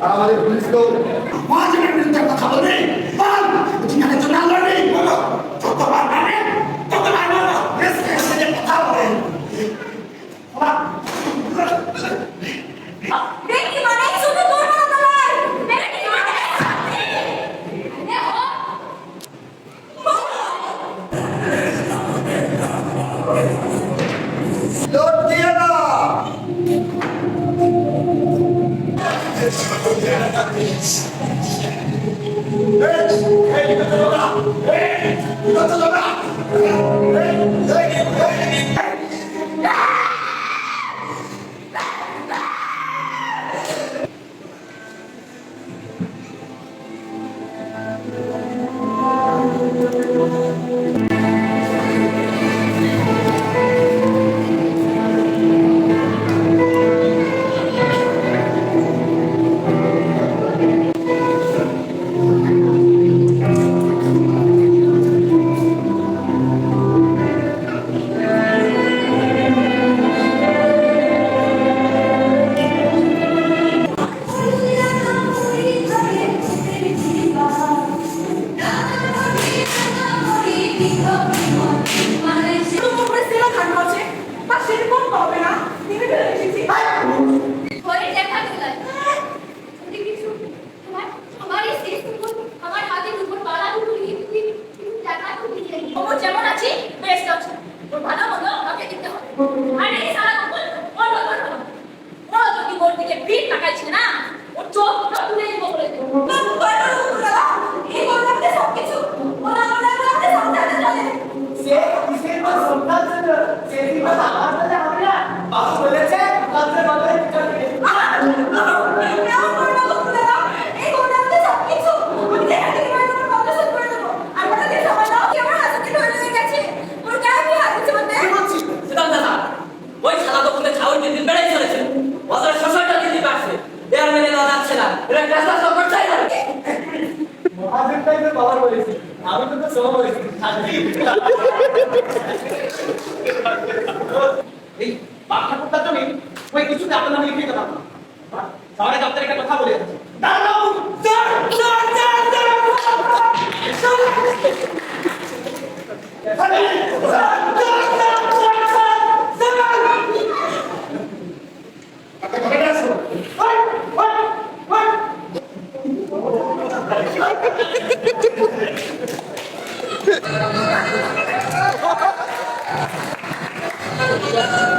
আমাদের পুলিশ তো মহাজনের বিরুদ্ধে কথা বলবে ঠিকানের জন্য লড়বে যতবার মানে ততবার কথা বলেন যেমন আছি বেশ আছে ভালো মন্দ আমাকে দিতে হবে আর এই সারা ও যদি ওর দিকে ভিড় তাকাইছে না ওর চোখটা তুলে দিব বলে দেব এই বলতে সবকিছু ওরা আমাদের সামনে চলে সে কিসের বা সন্তান ছিল সে কি কথা আমার সাথে হবে না বাবা বলেছে কাছে বাবা চলে এই বাংলা করতে জমি ওই কিছুতে আপনার নামে লিখে দেবো শহরে দপ্তরে একটা কথা বলে দাঁড়াও Yeah.